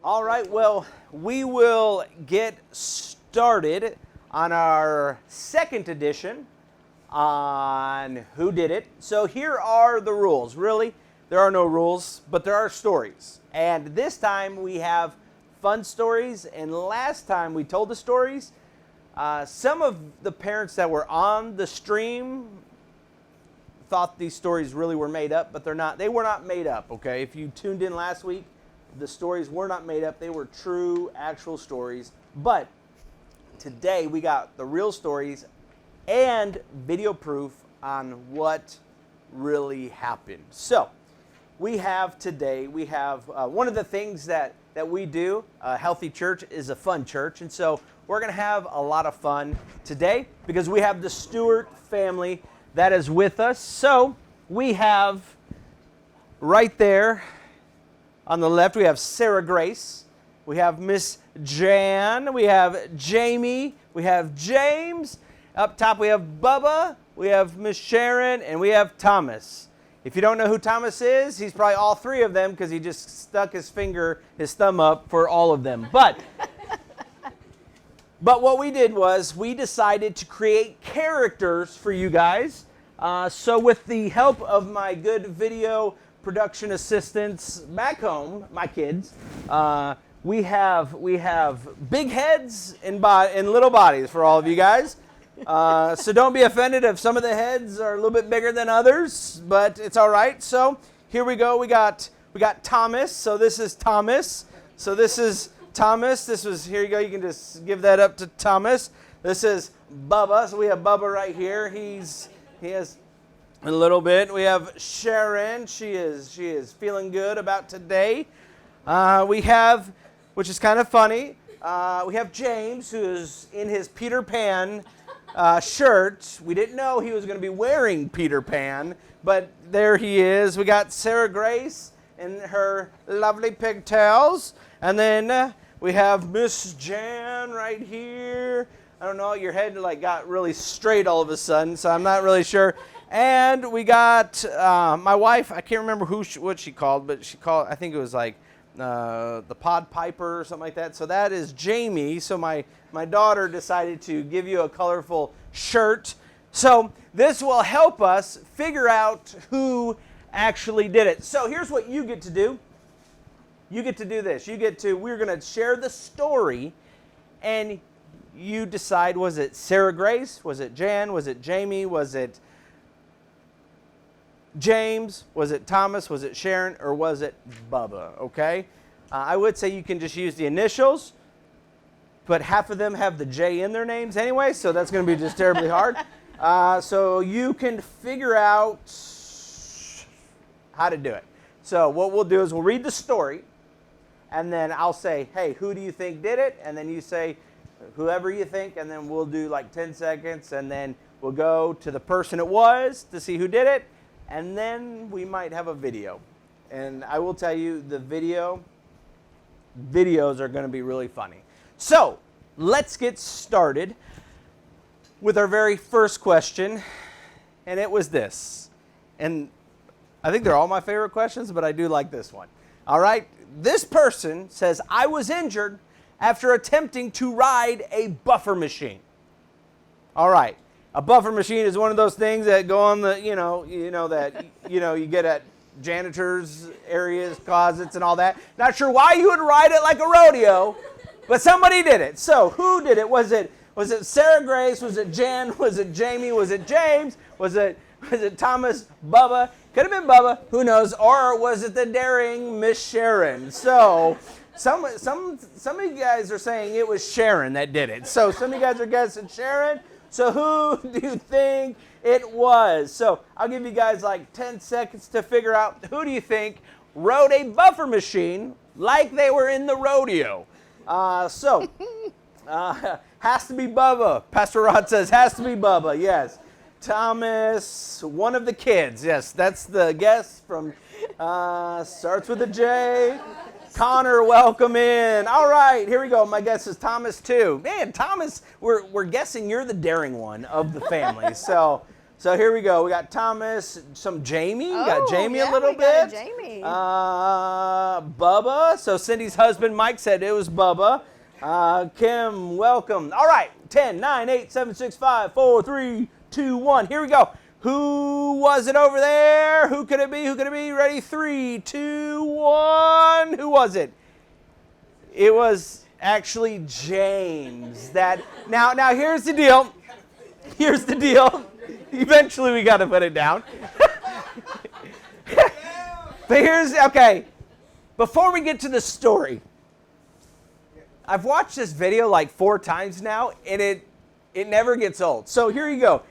All right, well, we will get started on our second edition on Who Did It. So here are the rules. Really, there are no rules, but there are stories. And this time we have fun stories, and last time we told the stories, some of the parents that were on the stream thought these stories really were made up, but they're not. They were not made up, okay? If you tuned in last week, the stories were not made up. They were true, actual stories. But today we got the real stories and video proof on what really happened. So we have today, one of the things that we do, Healthy Church is a fun church. And so we're going to have a lot of fun today because we have the Stewart family that is with us. So we have right there on the left, we have Sarah Grace, we have Miss Jan, we have Jamie, we have James. Up top we have Bubba, we have Miss Sharon, and we have Thomas. If you don't know who Thomas is, he's probably all three of them because he just stuck his thumb up for all of them. But what we did was we decided to create characters for you guys. So with the help of my good video production assistants back home, my kids, we have big heads and little bodies for all of you guys. So don't be offended if some of the heads are a little bit bigger than others, but it's all right. So here we go. We got Thomas. So this is Thomas. So this is Thomas. Here you go. You can just give that up to Thomas. This is Bubba. So we have Bubba right here. He has a little bit. We have Sharon. She is feeling good about today. We have, which is kind of funny, we have James, who is in his Peter Pan shirt. We didn't know he was going to be wearing Peter Pan, but there he is. We got Sarah Grace in her lovely pigtails. And then we have Miss Jan right here. I don't know, your head got really straight all of a sudden, so I'm not really sure. And we got my wife. I can't remember what she called, but I think it was the Pod Piper or something like that. So that is Jamie. So my daughter decided to give you a colorful shirt. So this will help us figure out who actually did it. So here's what you get to do. You get to do this. We're going to share the story, and you decide, was it Sarah Grace? Was it Jan? Was it Jamie? Was it James? Was it Thomas? Was it Sharon? Or was it Bubba? Okay? I would say you can just use the initials, but half of them have the J in their names anyway, so that's going to be just terribly hard. So you can figure out how to do it. So what we'll do is we'll read the story, and then I'll say, hey, who do you think did it? And then you say, whoever you think, and then we'll do 10 seconds, and then we'll go to the person it was to see who did it. And then we might have a video. And I will tell you, the videos are going to be really funny. So let's get started with our very first question. And it was this. And I think they're all my favorite questions, but I do like this one. All right. This person says, I was injured after attempting to ride a buffer machine. All right. A buffer machine is one of those things that go on the, you get at janitors' areas, closets, and all that. Not sure why you would ride it like a rodeo, but somebody did it. So who did it? Was it Sarah Grace? Was it Jan? Was it Jamie? Was it James? Was it Thomas? Bubba? Could have been Bubba. Who knows? Or was it the daring Miss Sharon? So some of you guys are saying it was Sharon that did it. So some of you guys are guessing Sharon. So who do you think it was? So I'll give you guys 10 seconds to figure out who do you think rode a buffer machine like they were in the rodeo. Has to be Bubba. Pastor Rod says has to be Bubba. Yes. Thomas, one of the kids. Yes, that's the guess from starts with a J. Connor, welcome in. All right, here we go. My guess is Thomas too. Man, Thomas, we're guessing you're the daring one of the family. So So here we go. We got Thomas, some Jamie. We got Jamie yeah, a little we got bit. a Jamie. Bubba. So Cindy's husband, Mike, said it was Bubba. Kim, welcome. All right. 10, 9, 8, 7, 6, 5, 4, 3, 2, 1. Here we go. Who was it over there? Who could it be? Who could it be? Ready? 3, 2, 1. Who was it? It was actually James. Now here's the deal. Here's the deal. Eventually we got to put it down. But okay. Before we get to the story, I've watched this video like 4 times now, and it never gets old. So here you go.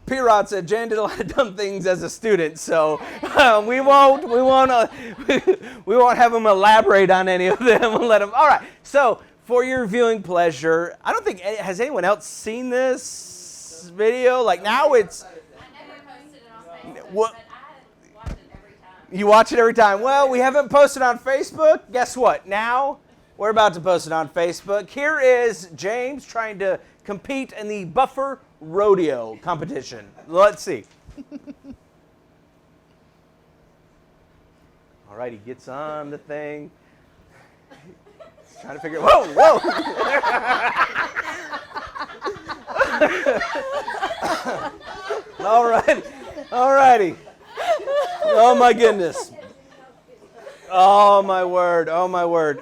P-Rod said Jan did a lot of dumb things as a student, so we won't have him elaborate on any of them. We'll let him. All right. So for your viewing pleasure, I don't think has anyone else seen this video. Like now it's. I never posted it on Facebook, What? but I watch it every time. You watch it every time. Well, we haven't posted on Facebook. Guess what? Now we're about to post it on Facebook. Here is James trying to compete in the Buffer Rodeo competition. Let's see. All right, he gets on the thing. He's trying to figure. Whoa! All righty. Oh my goodness. Oh my word.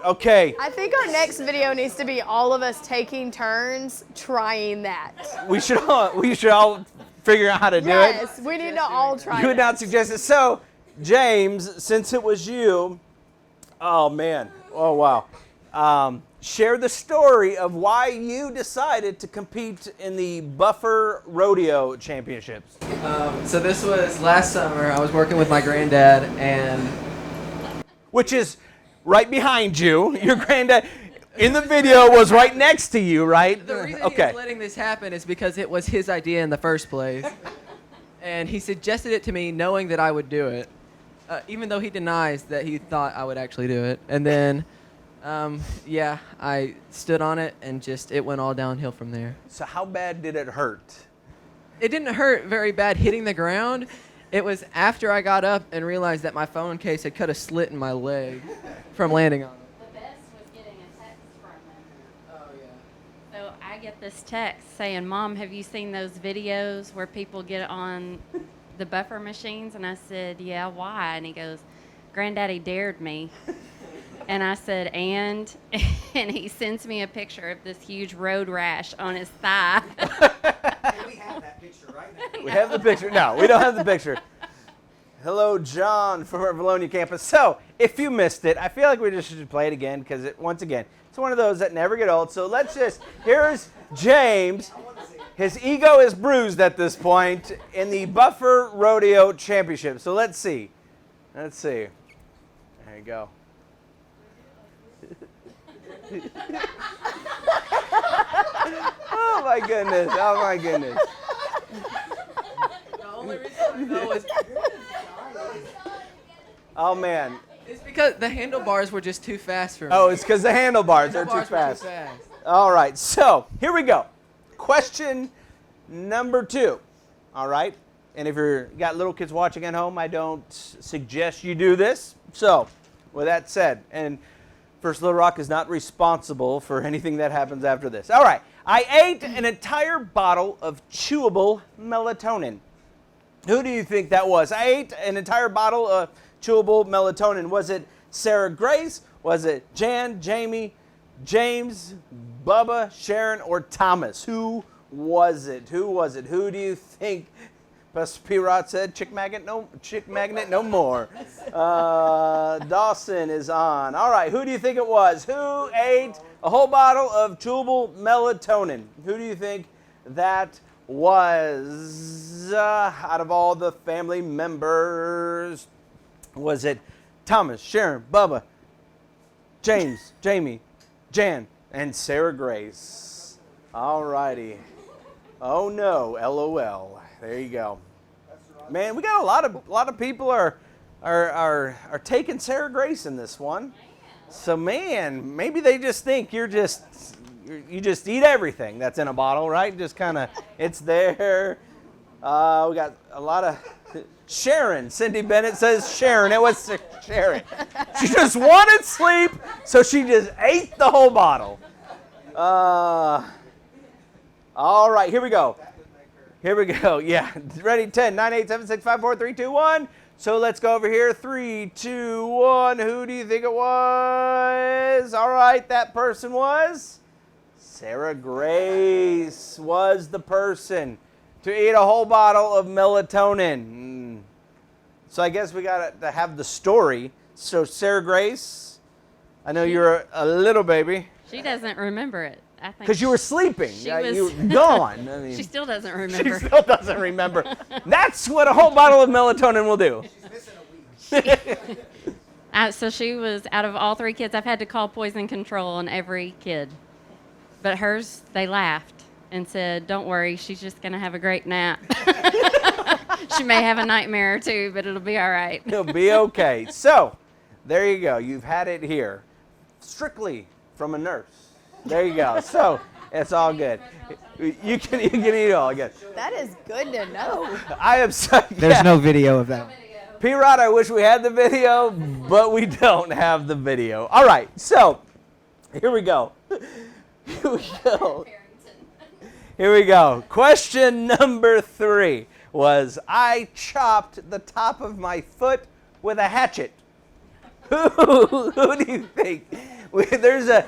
Okay. I think our next video needs to be all of us taking turns trying that. We should all figure out how to do it. Yes, we need to all try You would that. not suggest it. So, James, since it was you, oh man, oh wow. Share the story of why you decided to compete in the Buffer Rodeo Championships. So this was last summer. I was working with my granddad, and Which is right behind you. Your granddad in the video was right next to you, right? the reason he Okay. was letting this happen is because it was his idea in the first place. And he suggested it to me knowing that I would do it, even though he denies that he thought I would actually do it. And then, yeah, I stood on it, and it went all downhill from there. So how bad did it hurt? It didn't hurt very bad hitting the ground. It was after I got up and realized that my phone case had cut a slit in my leg from landing on it. The best was getting a text from them. Oh, yeah. So I get this text saying, "Mom, have you seen those videos where people get on the buffer machines?" And I said, "Yeah, why?" And he goes, "Granddaddy dared me." And I said, and he sends me a picture of this huge road rash on his thigh. We have that picture right now. We have the picture. No, we don't have the picture. Hello, John from our Bologna campus. So, if you missed it, I feel like we just should play it again because, once again, it's one of those that never get old. So here's James. His ego is bruised at this point in the Buffer Rodeo Championship. So let's see. There you go. Oh my goodness. The only reason I know is Oh man. it's because the handlebars were just too fast for me. Oh, it's because the handlebars are too Handlebars were fast. All right, so here we go. Question number 2. All right, and if you got little kids watching at home, I don't suggest you do this. So, with that said, and First Little Rock is not responsible for anything that happens after this. All right, I ate an entire bottle of chewable melatonin. Who do you think that was? I ate an entire bottle of chewable melatonin. Was it Sarah Grace? Was it Jan, Jamie, James, Bubba, Sharon, or Thomas? Who was it? Who do you think? Pastor P-Rod said, chick magnet no more. Dawson is on. All right, who do you think it was? Who ate a whole bottle of chewable melatonin? Who do you think that was out of all the family members? Was it Thomas, Sharon, Bubba, James, Jamie, Jan, and Sarah Grace? All righty. Oh no, LOL. There you go. Man, we got a lot of people are taking Sarah Grace in this one. So man, maybe they just think you're you just eat everything that's in a bottle, right? Just kind of, it's there. We got a lot of Sharon. Cindy Bennett says Sharon. It was Sharon. She just wanted sleep, so she just ate the whole bottle. All right, here we go. Here we go. Yeah, ready? 10, 9, 8, 7, 6, 5, 4, 3, 2, 1. So let's go over here. 3, 2, 1. Who do you think it was? All right, that person was Sarah Grace was the person to eat a whole bottle of melatonin. So I guess we got to have the story. So Sarah Grace, I know you're a little baby. She doesn't remember it. I think Because you were sleeping. She You was were gone. I mean, she still doesn't she remember. still doesn't remember. That's what a whole bottle of melatonin will do. She's missing a week. So she was, out of all 3 kids, I've had to call poison control on every kid. But hers, they laughed and said, don't worry, she's just going to have a great nap. She may have a nightmare or two, but it'll be all right. It'll be okay. So, there you go. You've had it here. Strictly from a nurse. There you go. So, it's all good. You can eat it all again. That is good to know. I am so, There's no video of that. P-Rod, I wish we had the video, but we don't have the video. All right, so here we go. Here we go. Here we go. Question number 3 was, I chopped the top of my foot with a hatchet. Who do you think? There's a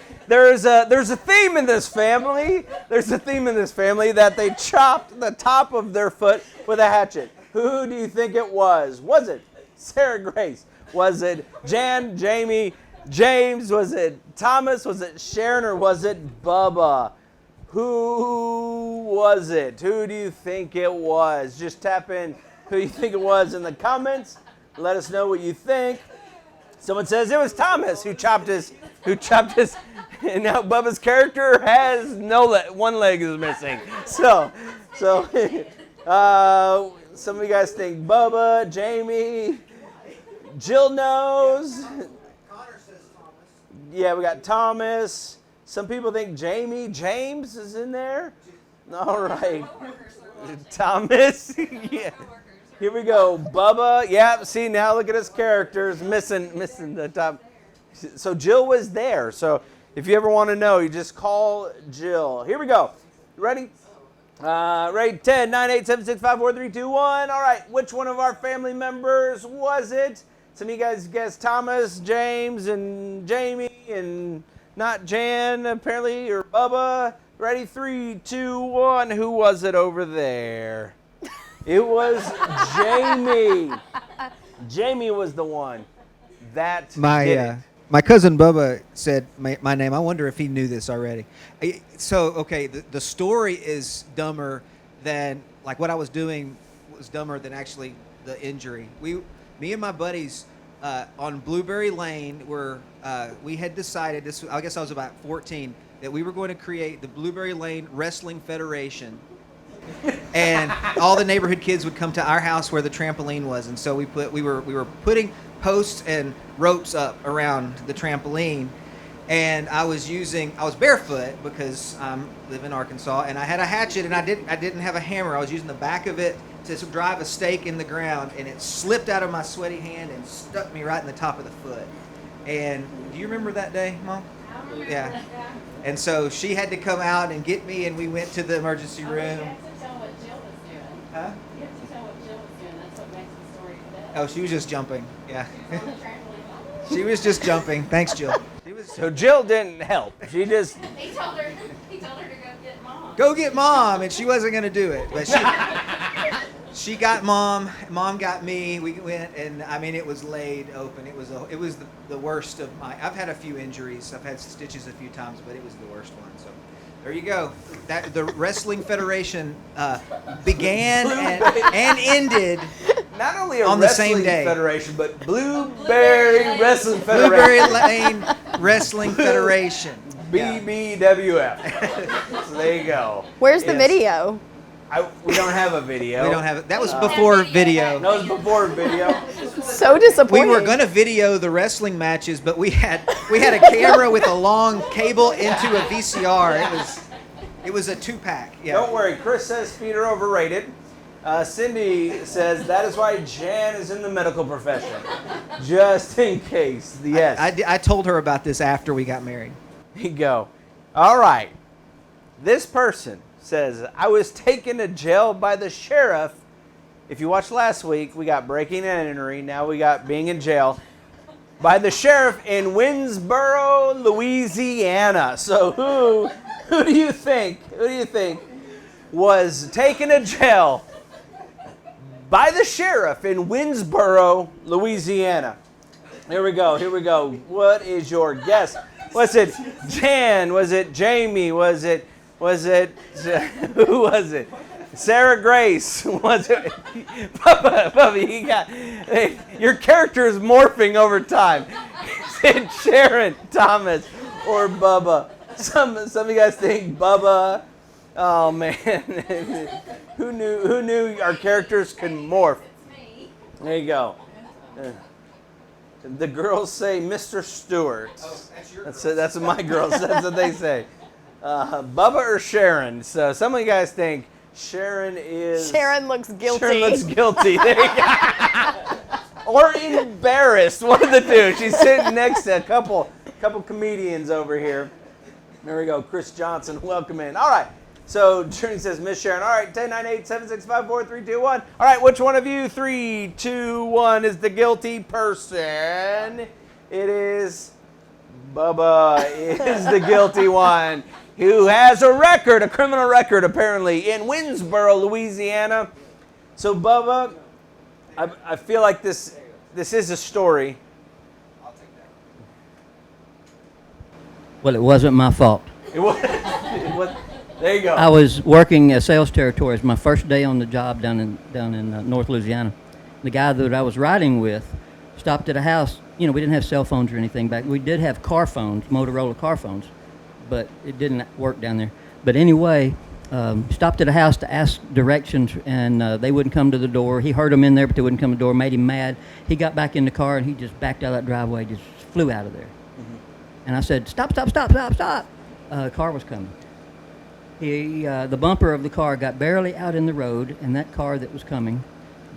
theme in this family. There's a theme in this family that they chopped the top of their foot with a hatchet. Who do you think it was? Was it Sarah Grace? Was it Jan, Jamie, James? Was it Thomas? Was it Sharon? Or was it Bubba? Who was it? Who do you think it was? Just tap in who you think it was in the comments. Let us know what you think. Someone says it was Thomas who chopped his, and now Bubba's character has no leg, one leg is missing. So, some of you guys think Bubba, Jamie, Jill knows. Connor says Thomas. Yeah, we got Thomas. Some people think James is in there. All right. Thomas. Yeah. Here we go. Bubba. Yeah, see, now look at his characters. Missing the top. So Jill was there. So if you ever want to know, you just call Jill. Here we go. Ready? Ready? 10, 9, 8, 7, 6, 5, 4, 3, 2, 1. All right. Which one of our family members was it? Some of you guys guessed Thomas, James, and Jamie, and not Jan, apparently, or Bubba. Ready? 3, 2, 1. Who was it over there? It was Jamie. Jamie was the one that did it. My cousin Bubba said my name. I wonder if he knew this already. So, okay, the story is dumber than, like, what I was doing was dumber than actually the injury. Me and my buddies on Blueberry Lane we had decided, I guess I was about 14, that we were going to create the Blueberry Lane Wrestling Federation. And all the neighborhood kids would come to our house where the trampoline was, and so we were putting posts and ropes up around the trampoline, and I was barefoot because I live in Arkansas, and I had a hatchet, and I didn't have a hammer. I was using the back of it to drive a stake in the ground, and it slipped out of my sweaty hand and stuck me right in the top of the foot. And do you remember that day, Mom? Yeah. And so she had to come out and get me, and we went to the emergency room. Huh? You have to tell what Jill was doing. That's what makes the story better. Oh, she was just jumping. Yeah. She was just jumping. Thanks, Jill. So Jill didn't help. She just. He told her to go get Mom. Go get Mom, and she wasn't going to do it. But she got Mom. Mom got me. We went, and I mean, it was laid open. It was the worst of my. I've had a few injuries. I've had stitches a few times, but it was the worst one. So there you go. The Wrestling Federation began and ended Not only a on the wrestling same day. federation, but Blueberry Wrestling Federation. Blueberry Lane Wrestling Federation. BBWF. So there you go. Where's the Yes. video? We don't have a video. We don't have it. That was before video. That was before video. So We disappointing. were gonna video the wrestling matches, but we had a camera with a long cable into a VCR. It was a 2-pack. Yeah. Don't worry. Chris says feet are overrated. Cindy says that is why Jan is in the medical profession. Just in case. Yes. I told her about this after we got married. Here you go. All right. This person says, I was taken to jail by the sheriff. If you watched last week, we got breaking and entering. Now we got being in jail. By the sheriff in Winsboro, Louisiana. So who do you think? Who do you think was taken to jail by the sheriff in Winsboro, Louisiana? Here we go. Here we go. What is your guess? Was it Jan? Was it Jamie? Was it who was it? Sarah Grace? Was it Bubba? You got your character is morphing over time. Is it Sharon, Thomas, or Bubba? Some of you guys think Bubba. Oh man, who knew our characters could morph? There you go. The girls say Mr. Stewart. Oh, that's your That's what my girls. That's what they say. Bubba or Sharon? So some of you guys think Sharon is. Sharon looks guilty. Sharon looks guilty. There you go. Or embarrassed. One of the two. She's sitting next to a couple comedians over here. There we go. Chris Johnson, welcome in. All right. So Journey says, Miss Sharon. All right, 1098-765-4321. All right, which one of you, 3, 2, 1, is the guilty person? It is Bubba is the guilty one, who has a criminal record, apparently, in Winsboro, Louisiana. So Bubba, I feel like this is a story. Well, it wasn't my fault. It was, there you go. I was working a sales territory. It was my first day on the job down in North Louisiana. The guy that I was riding with stopped at a house. You know, we didn't have cell phones or anything back. We did have car phones, Motorola car phones, but it didn't work down there. But anyway, stopped at a house to ask directions, and they wouldn't come to the door. He heard them in there, but they wouldn't come to the door. Made him mad. He got back in the car, and he just backed out of that driveway, just flew out of there. And I said, stop. Car was coming. The bumper of the car got barely out in the road, and that car that was coming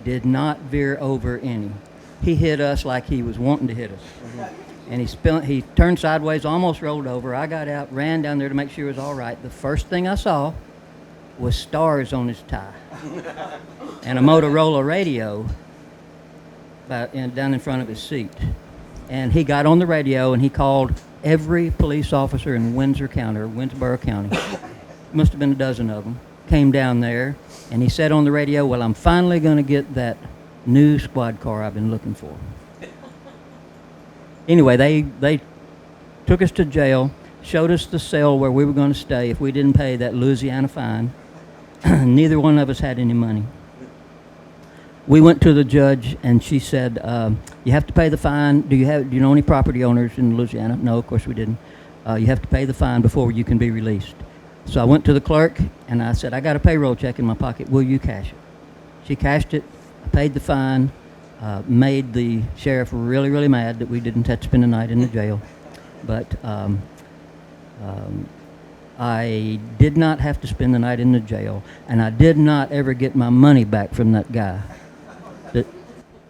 did not veer over any. He hit us like he was wanting to hit us. And he turned sideways, almost rolled over. I got out, ran down there to make sure he was all right. The first thing I saw was stars on his tie and a Motorola radio down in front of his seat. And he got on the radio, and he called every police officer in Winsboro County. Must have been a dozen of them. Came down there, and he said on the radio, well, I'm finally going to get that new squad car I've been looking for. Anyway, they took us to jail, showed us the cell where we were going to stay if we didn't pay that Louisiana fine. Neither one of us had any money. We went to the judge, and she said, you have to pay the fine. Do you know any property owners in Louisiana? No, of course we didn't. You have to pay the fine before you can be released. So I went to the clerk, and I said, I got a payroll check in my pocket. Will you cash it? She cashed it. I paid the fine, made the sheriff really, really mad that we didn't have to spend the night in the jail. But I did not have to spend the night in the jail, and I did not ever get my money back from that guy. So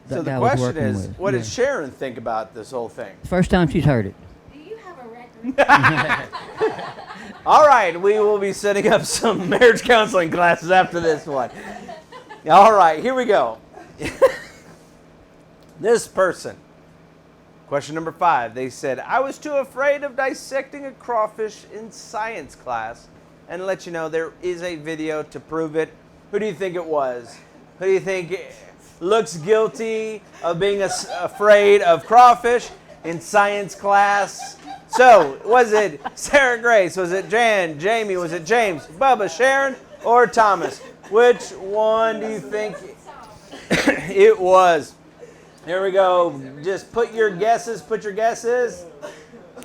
the guy was question working is, with. what Yeah. did Sharon think about this whole thing? First time she's heard it. Do you have a record? All right, we will be setting up some marriage counseling classes after this one. All right, here we go. This person, question number 5, they said, I was too afraid of dissecting a crawfish in science class. And to let you know, there is a video to prove it. Who do you think it was? Who do you think looks guilty of being afraid of crawfish in science class? So, was it Sarah Grace? Was it Jan? Jamie? Was it James? Bubba? Sharon? Or Thomas? Which one do you think it was? Here we go. Just put your guesses.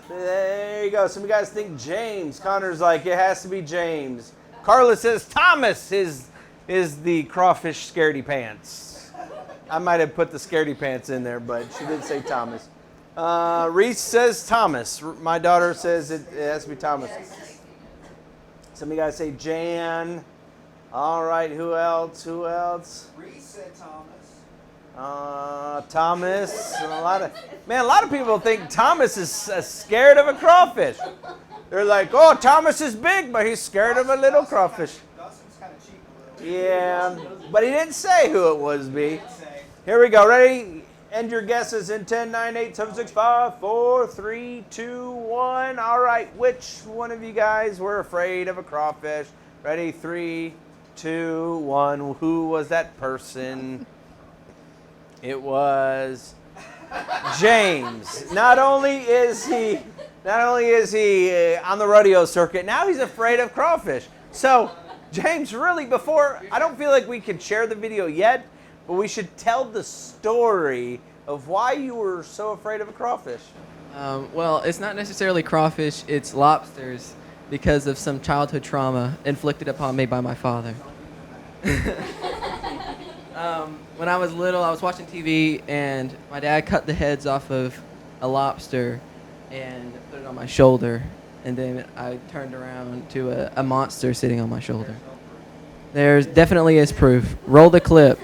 There you go. Some of you guys think James. Connor's like, it has to be James. Carla says Thomas. His is the crawfish scaredy pants. I might have put the scaredy pants in there, but she did say Thomas. Reese says Thomas. My daughter says it has to be Thomas. Some of you guys say Jan. All right, who else? Who else? Reese said Thomas. Thomas. A lot of people think Thomas is scared of a crawfish. They're like, oh, Thomas is big, but he's scared of a little crawfish. Dawson's kind of cheap a little. Yeah, but he didn't say who it was, B. Here we go. Ready? End your guesses in 10, 9, 8, 7, 6, 5, 4, 3, 2, 1. All right, which one of you guys were afraid of a crawfish? Ready? 3, 2, 1. Who was that person? It was James. Not only is he on the rodeo circuit, now he's afraid of crawfish. So, James, really, I don't feel like we can share the video yet, but we should tell the story of why you were so afraid of a crawfish. Well, it's not necessarily crawfish, it's lobsters because of some childhood trauma inflicted upon me by my father. When I was little, I was watching TV, and my dad cut the heads off of a lobster and put it on my shoulder, and then I turned around to a monster sitting on my shoulder. There's definitely is proof. Roll the clip.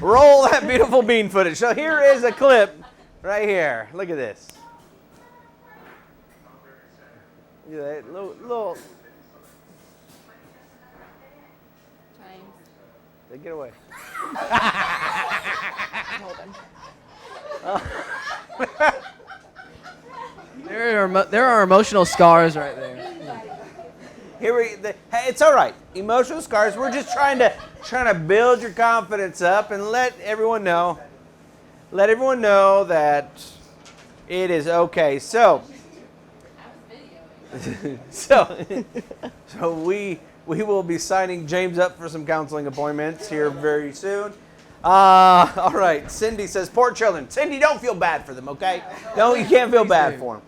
Roll that beautiful bean footage. So here is a clip right here. Look at this. Look at that little. Get away. There are emotional scars right there. Hey, it's all right. Emotional scars. We're just trying to build your confidence up and let everyone know that it is okay. So we will be signing James up for some counseling appointments here very soon. All right. Cindy says, poor children. Cindy, don't feel bad for them, okay? No, you can't feel bad for them.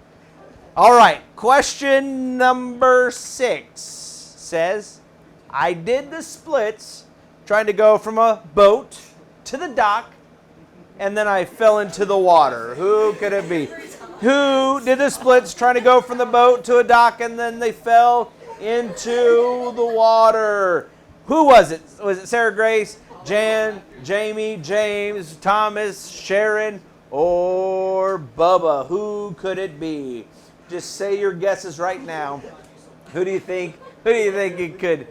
All right. Question number 6 says, I did the splits trying to go from a boat to the dock, and then I fell into the water. Who could it be? Who did the splits trying to go from the boat to a dock, and then they fell into the water? Who was it? Was it Sarah Grace, Jan, Jamie, James, Thomas, Sharon, or Bubba? Who could it be? Just say your guesses right now. Who do you think it could?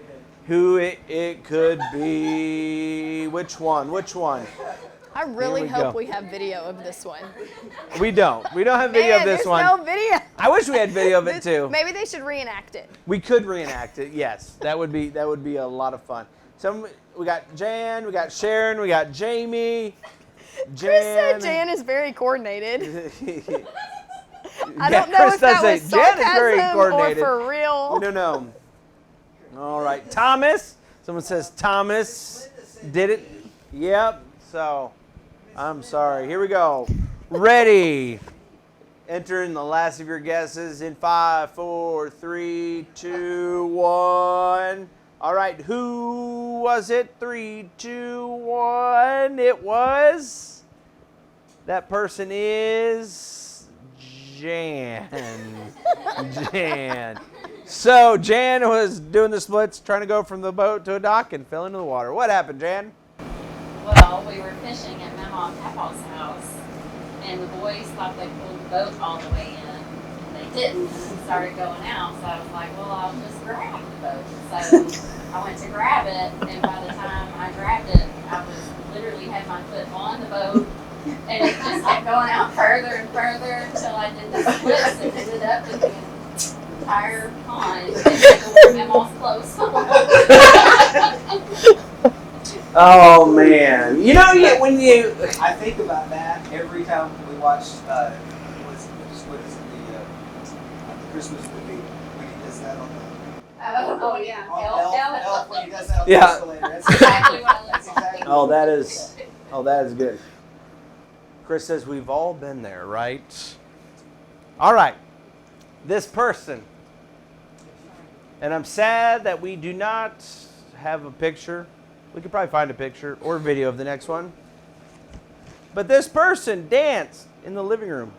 Who it could be? Which one? Which one? I really hope go. we have video of this one. We don't. We don't have video of this there's one. no video. I wish we had video of it too. Maybe they should reenact it. We could reenact it. Yes, that would be a lot of fun. So we got Jan, we got Sharon, we got Jamie. Chris said Jan is very coordinated. I Yeah, don't know Chris if that does was say Jan is very sarcasm or coordinated. for real. We don't know. All right, Thomas. Someone says Thomas did it. Yep. So I'm sorry. Here we go. Ready. Enter in the last of your guesses in 5, 4, 3, 2, 1. All right. Who was it? 3, 2, 1. It was. That person is Jan. Jan. So Jan was doing the splits, trying to go from the boat to a dock and fell into the water. What happened, Jan? Well, we were fishing at my mom and papa's house, and the boys thought they pulled the boat all the way in, and they didn't, and started going out. So I was like, well, I'll just grab the boat. So I went to grab it, and by the time I grabbed it, I was literally had my foot on the boat, and it just kept going out further and further until I did the splits and ended up with the entire pond and the mammal's clothes. Oh man! You know, when you I think about that every time we watch what is the Christmas movie when he does that on the Oh yeah, Elf when he does that on the Yeah. escalator. That's exactly what it looks that's like. exactly oh that is good. Chris says we've all been there, right? All right, this person, and I'm sad that we do not have a picture. We could probably find a picture or a video of the next one. But this person danced in the living room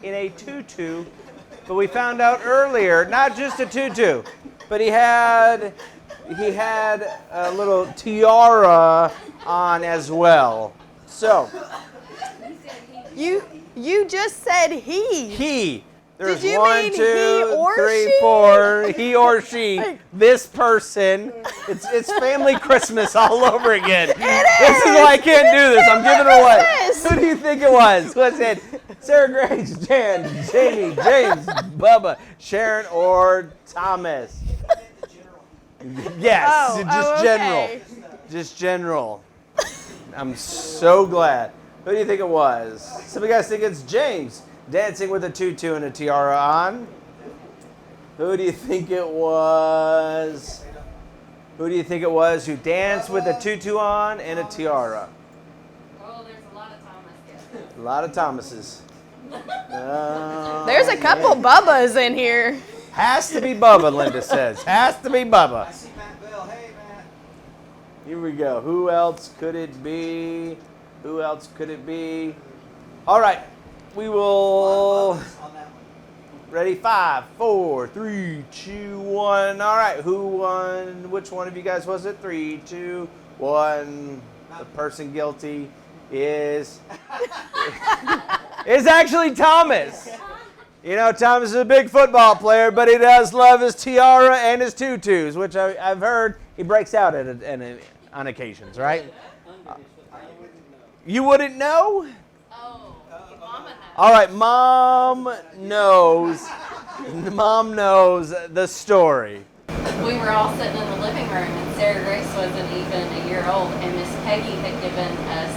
in a tutu. But we found out earlier, not just a tutu, but he had a little tiara on as well. So You just said he. he. There's Did you one, mean he two, or three, she? 4. He or she. This person. It's family Christmas all over again. This is why I can't do this. I'm giving it away. Christmas. Who do you think it was? What's it? Sarah Grace, Jan, Jamie, James, Bubba, Sharon, or Thomas? Yes, just general. Okay. Just general. I'm so glad. Who do you think it was? Some of you guys think it's James, dancing with a tutu and a tiara on. Who do you think it was? Who do you think it was who danced with a tutu on and a tiara? Oh, there's a lot of Thomas. A lot of Thomases. There's a couple Bubbas in here. Has to be Bubba, Linda says. Has to be Bubba. I see Matt Bell. Hey, Matt. Here we go. Who else could it be? Who else could it be? All right. We will. On that one. Ready? 5, 4, 3, 2, 1. All right. Who won? Which one of you guys was it? 3, 2, 1. The person guilty is actually Thomas. You know, Thomas is a big football player, but he does love his tiara and his tutus, which I've heard he breaks out on occasions, right? You wouldn't know? Oh, Mama knows. All right, Mom knows. Mom knows the story. We were all sitting in the living room, and Sarah Grace wasn't even a year old, and Miss Peggy had given us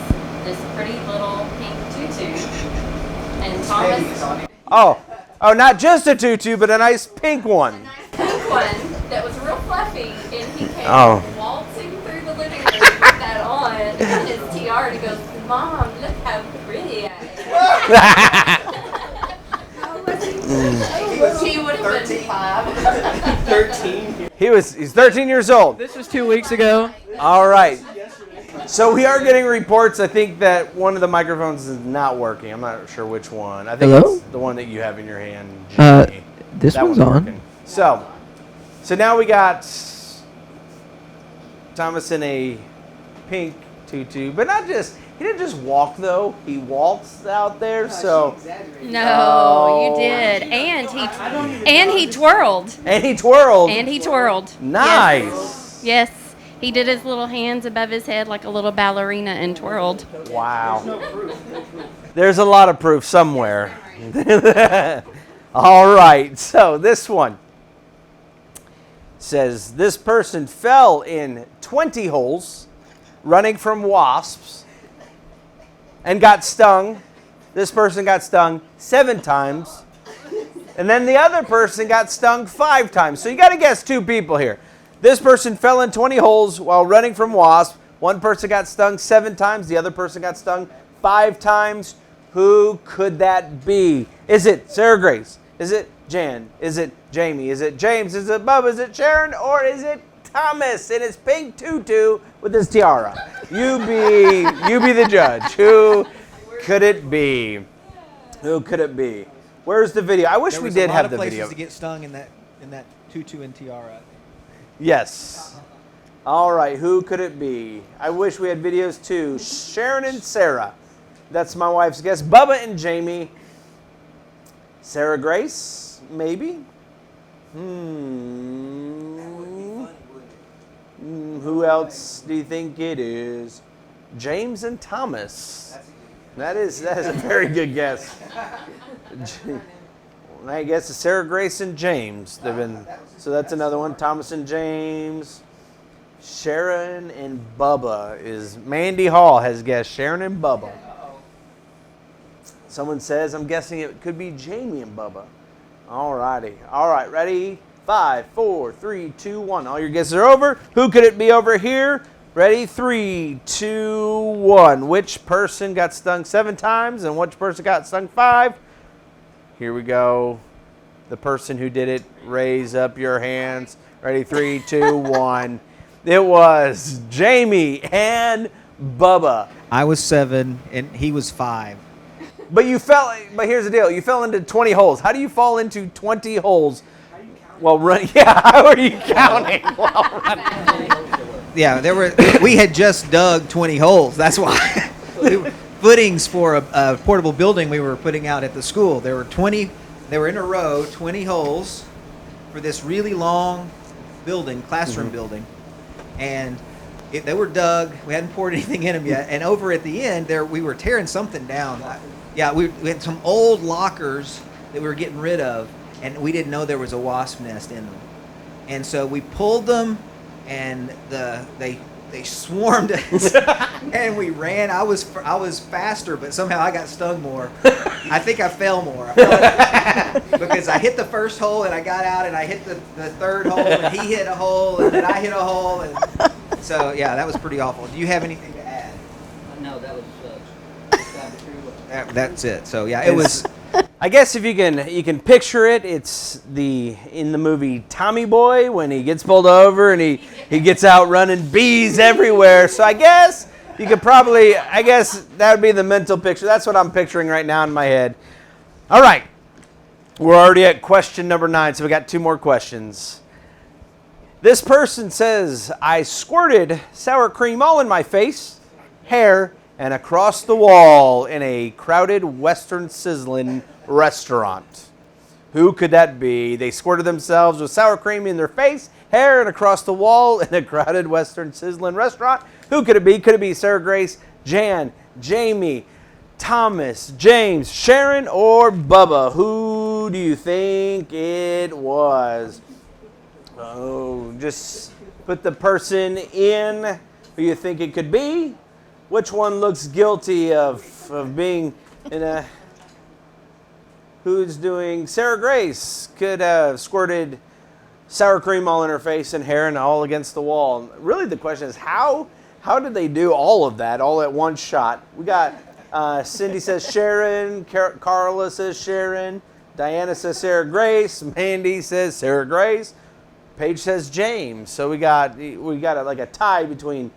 this pretty little pink tutu. And Thomas, Oh, not just a tutu, but a nice pink one. a nice pink one that was real fluffy, and he came Oh. waltzing through the living room with that on, and his tiara. He goes, Mom, look how pretty I am. He would have been 5. 13. He's 13 years old. This was 2 weeks ago. All right. So we are getting reports. I think that one of the microphones is not working. I'm not sure which one. I think Hello? it's the one that you have in your hand. Jamie. This That one's on. working. So now we got Thomas in a pink tutu, but not just. He didn't just walk though. He waltzed out there. So No, you did, and he twirled, and he twirled. and he twirled. Nice. Yes, he did his little hands above his head like a little ballerina and twirled. Wow. There's a lot of proof somewhere. All right. So this one says this person fell in 20 holes running from wasps and got stung. This person got stung 7 times. And then the other person got stung 5 times. So you got to guess 2 people here. This person fell in 20 holes while running from wasps. One person got stung 7 times. The other person got stung 5 times. Who could that be? Is it Sarah Grace? Is it Jan? Is it Jamie? Is it James? Is it Bubba? Is it Sharon? Or is it Thomas in his pink tutu with his tiara? You be the judge. Who could it be? Who could it be? Where's the video? I wish we did have the places video. to get stung in that tutu and tiara. Yes. All right, who could it be? I wish we had videos too. Sharon and Sarah. That's my wife's guess. Bubba and Jamie. Sarah Grace, maybe? Who else do you think it is? James and Thomas. That is a very good guess. I guess it's Sarah Grace and James. They've been so that's another one. Thomas and James. Sharon and Bubba is Mandy Hall has guessed Sharon and Bubba. Someone says I'm guessing it could be Jamie and Bubba. All righty. All right, ready? 5, 4, 3, 2, 1. All your guesses are over. Who could it be over here? Ready? 3, 2, 1. Which person got stung 7 times and which person got stung 5? Here we go. The person who did it, raise up your hands. Ready? 3, 2, 1. It was Jamie and Bubba. I was 7 and he was 5. But here's the deal. You fell into 20 holes. How do you fall into 20 holes while running? Yeah, how are you counting while running? Yeah, we had just dug 20 holes. That's why. Footings for a portable building we were putting out at the school. They were in a row, 20 holes for this really long building, classroom building. And they were dug. We hadn't poured anything in them yet. And over at the end, we were tearing something down. We had some old lockers that we were getting rid of, and we didn't know there was a wasp nest in them. And so we pulled them, and they swarmed us, and we ran. I was faster, but somehow I got stung more. I think I fell more. Because I hit the first hole, and I got out, and I hit the third hole, and he hit a hole, and then I hit a hole. And so, yeah, that was pretty awful. Do you have anything to add? No, that was That's it. So, yeah, it was... I guess if you can picture it, it's in the movie Tommy Boy when he gets pulled over and he gets out running bees everywhere. So I guess you could probably, that would be the mental picture. That's what I'm picturing right now in my head. All right. We're already at question number 9, so we got 2 more questions. This person says, I squirted sour cream all in my face, hair, and across the wall in a crowded Western sizzling restaurant. Who could that be? They squirted themselves with sour cream in their face, hair, and across the wall in a crowded Western sizzling restaurant. Who could it be? Could it be Sarah Grace, Jan, Jamie, Thomas, James, Sharon, or Bubba? Who do you think it was? Oh, just put the person in who you think it could be. Which one looks guilty of being in a... Who's doing... Sarah Grace could have squirted sour cream all in her face and hair and all against the wall. Really, the question is, how did they do all of that all at one shot? We got Cindy says Sharon, Carla says Sharon, Diana says Sarah Grace, Mandy says Sarah Grace, Paige says James. So we got like a tie between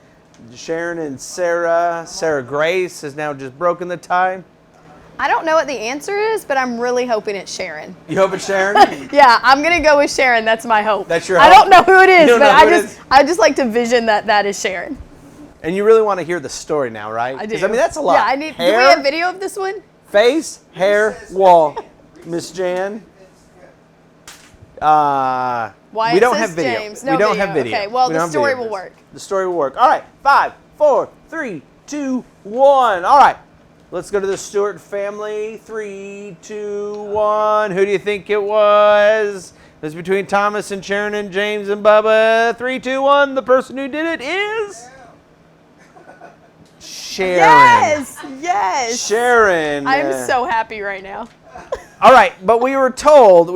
Sharon and Sarah. Sarah Grace has now just broken the tie. I don't know what the answer is, but I'm really hoping it's Sharon. You hope it's Sharon? Yeah, I'm gonna go with Sharon. That's my hope. That's your I hope? don't know who it is, You don't but know who it is? I just like to vision that is Sharon. And you really want to hear the story now, right? I do. 'Cause, I mean, that's a lot. Yeah, I need. Do we Hair, have video of this one? face, hair, wall. Miss Jan. Wyatt We don't says have video. James. No We don't video. have video. Okay, well, We the don't have story video. will work. The story will work. All right, 5, 4, 3, 2, 1. All right, let's go to the Stewart family. 3, 2, 1. Who do you think it was? It was between Thomas and Sharon and James and Bubba. 3, 2, 1. The person who did it is Sharon. Yes. Sharon. I am so happy right now. All right, but we were told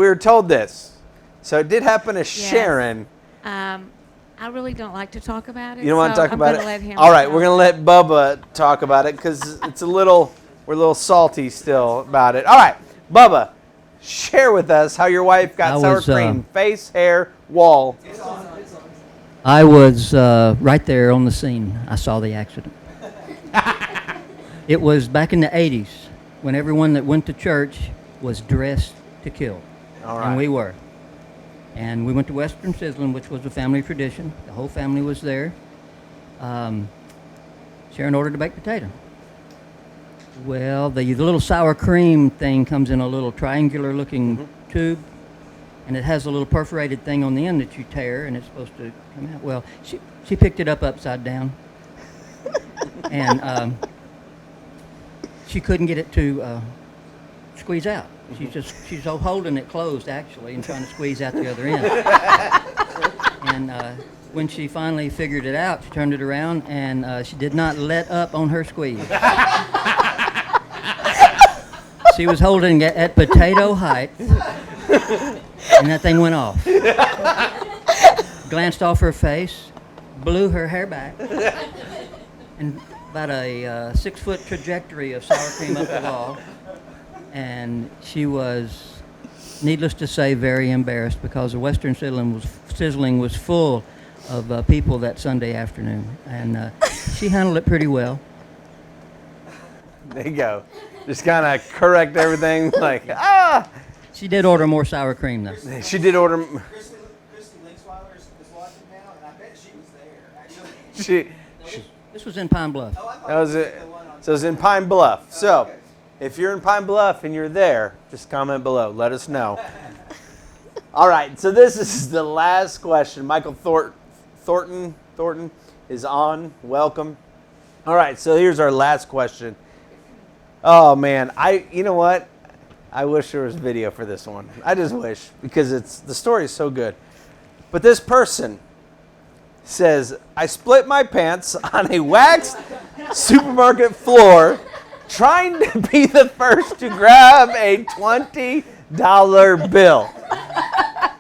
this. So it did happen to Sharon. I really don't like to talk about it. You don't want to so talk about I'm it? gonna let him All right, talk. we're going to let Bubba talk about it because we're a little salty still about it. All right, Bubba, share with us how your wife got sour cream, face, hair, wall. I was right there on the scene. I saw the accident. It was back in the 80s when everyone that went to church was dressed to kill. All right. And we were. And we went to Western Sizzling, which was a family tradition. The whole family was there. Sharon ordered a baked potato. Well, the little sour cream thing comes in a little triangular looking tube, and it has a little perforated thing on the end that you tear, and it's supposed to come out. Well, she picked it up upside down, and she couldn't get it to squeeze out. She's holding it closed actually and trying to squeeze out the other end. And when she finally figured it out, she turned it around and she did not let up on her squeeze. She was holding it at potato height, and that thing went off. Glanced off her face, blew her hair back, and about a 6-foot trajectory of sour cream up the wall. And she was, needless to say, very embarrassed because the Western Sizzling was full of people that Sunday afternoon, and she handled it pretty well. There you go. Just kind of correct everything. Like, ah! She did order more sour cream, though. She did order. Christy Linksweiler is watching now, and I bet she was there, actually. This was in Pine Bluff. That was it. So it's in Pine Bluff. So if you're in Pine Bluff and you're there, just comment below. Let us know. All right. So this is the last question. Michael Thornton is on. Welcome. All right. So here's our last question. Oh man, you know what? I wish there was video for this one. I just wish, because the story is so good. But this person says, I split my pants on a waxed supermarket floor trying to be the first to grab a $20 bill.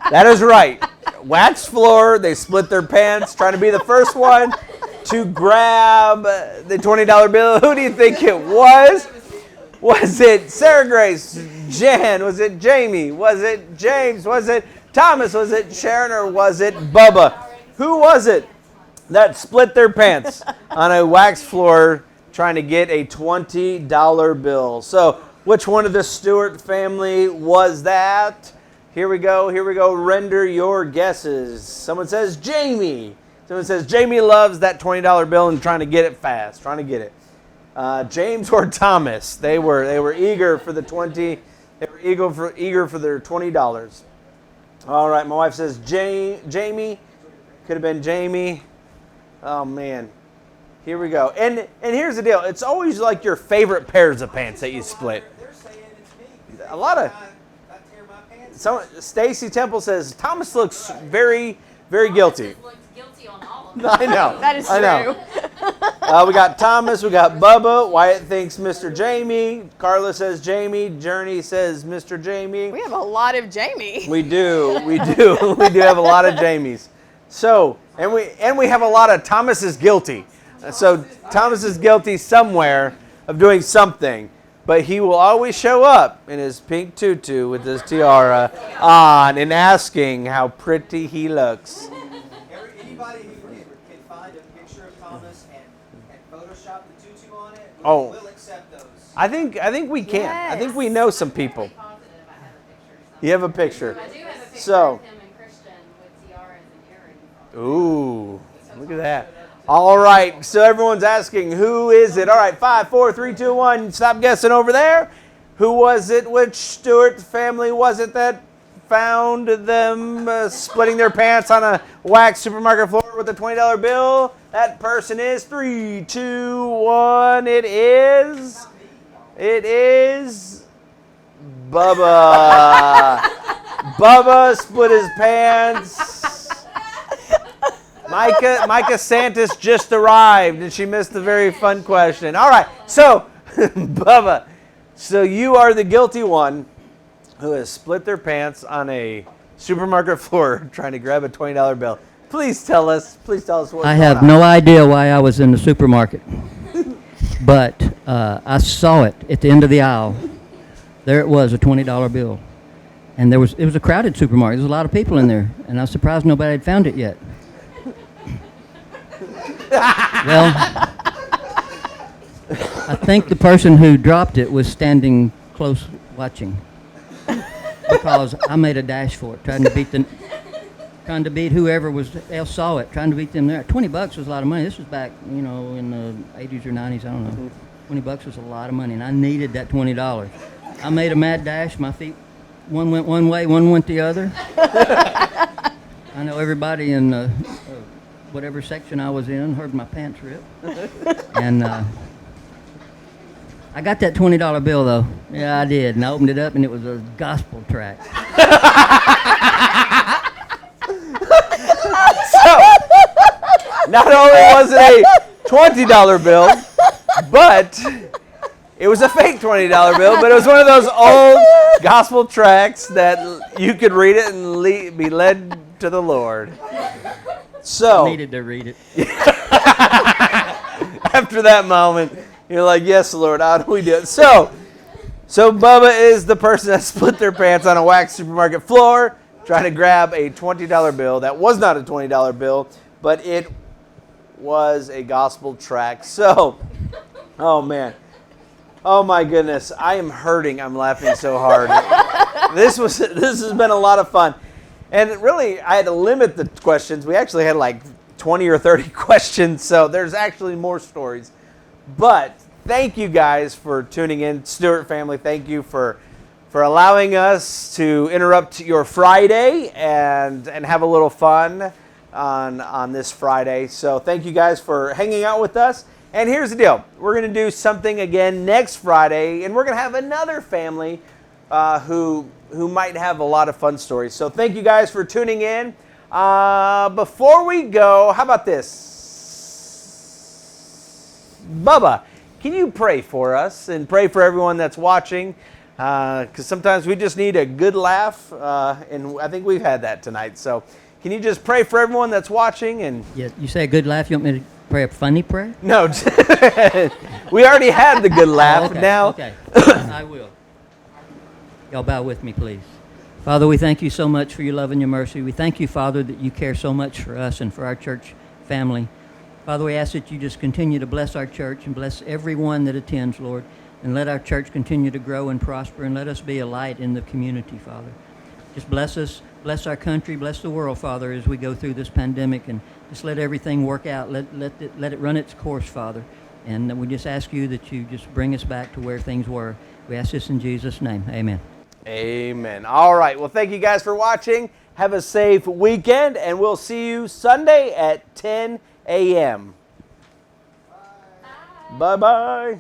That is right. Waxed floor, they split their pants trying to be the first one to grab the $20 bill. Who do you think it was? Was it Sarah Grace, Jen? Was it Jamie? Was it James? Was it Thomas? Was it Sharon? Or was it Bubba? Who was it that split their pants on a wax floor trying to get a $20 bill? So which one of the Stewart family was that? Here we go. Here we go. Render your guesses. Someone says Jamie. Someone says Jamie loves that $20 bill and trying to get it fast. Trying to get it. James or Thomas, they were eager for the 20. They were eager for their $20. All right, my wife says Jamie. Could have been Jamie. Oh man, here we go. And here's the deal. It's always like your favorite pairs of pants that you split. They're saying it's me. A lot of. I tear my pants. Stacy Temple says Thomas looks very, very guilty. Guilty on all of I know. That is I know. true. We got Thomas, we got Bubba. Wyatt thinks Mr. Jamie. Carla says Jamie. Journey says Mr. Jamie. We have a lot of Jamie. We do. We do have a lot of Jamies. So, and we have a lot of Thomas is guilty. So Thomas is guilty somewhere of doing something, but he will always show up in his pink tutu with his tiara on and asking how pretty he looks. Anybody who can find a picture of Thomas and Photoshop the tutu on it, Oh. we'll accept those. I think we can. I think we Yes. know some people. Positive I have a picture. You have a picture. I do have a picture So, of him and Christian with tiaras and earrings. ooh, look at that. All right, so everyone's asking, who is it? All right, 5, 4, 3, 2, 1. Stop guessing over there. Who was it? Which Stewart family was it that found them splitting their pants on a wax supermarket floor with a $20 bill? That person is 3, 2, 1. It is Bubba. Bubba split his pants. Micah Santos just arrived, and she missed the very fun question. All right, so, Bubba, so you are the guilty one who has split their pants on a supermarket floor trying to grab a $20 bill. Please tell us what I have no idea why I was in the supermarket, but I saw it at the end of the aisle. There it was, a $20 bill, and it was a crowded supermarket. There was a lot of people in there, and I was surprised nobody had found it yet. Well, I think the person who dropped it was standing close watching, because I made a dash for it, trying to beat whoever else saw it, trying to beat them there. $20 was a lot of money. This was back, in the 80s or 90s, I don't know. $20 was a lot of money, and I needed that $20. I made a mad dash. My feet, one went one way, one went the other. I know everybody in whatever section I was in heard my pants rip. And I got that $20 bill, though. Yeah, I did. And I opened it up, and it was a gospel tract. So, not only was it a $20 bill, but it was a fake $20 bill, but it was one of those old gospel tracts that you could read it and be led to the Lord. So, I needed to read it. after that moment, you're like, yes, Lord, how do we do it? So Bubba is the person that split their pants on a wax supermarket floor trying to grab a $20 bill that was not a $20 bill, but it was a gospel track. So, oh man. Oh my goodness. I am hurting. I'm laughing so hard. This has been a lot of fun. And really, I had to limit the questions. We actually had like 20 or 30 questions, so there's actually more stories. But thank you guys for tuning in. Stewart family, thank you for allowing us to interrupt your Friday and have a little fun on this Friday. So thank you guys for hanging out with us. And here's the deal. We're going to do something again next Friday, and we're going to have another family who might have a lot of fun stories. So thank you guys for tuning in. Before we go, how about this? Bubba, can you pray for us and pray for everyone that's watching? Because sometimes we just need a good laugh, and I think we've had that tonight. So can you just pray for everyone that's watching? And Yeah, you say a good laugh. You want me to pray a funny prayer? no, we already had the good laugh. Okay, Now, okay. I will. Y'all bow with me, please. Father, we thank you so much for your love and your mercy. We thank you, Father, that you care so much for us and for our church family. Father, we ask that you just continue to bless our church and bless everyone that attends, Lord, and let our church continue to grow and prosper, and let us be a light in the community, Father. Just bless us, bless our country, bless the world, Father, as we go through this pandemic, and just let everything work out. Let it run its course, Father. And we just ask you that you just bring us back to where things were. We ask this in Jesus' name. Amen. amen. All right. Well, thank you guys for watching. Have a safe weekend, and we'll see you Sunday at 10 a.m. Bye-bye.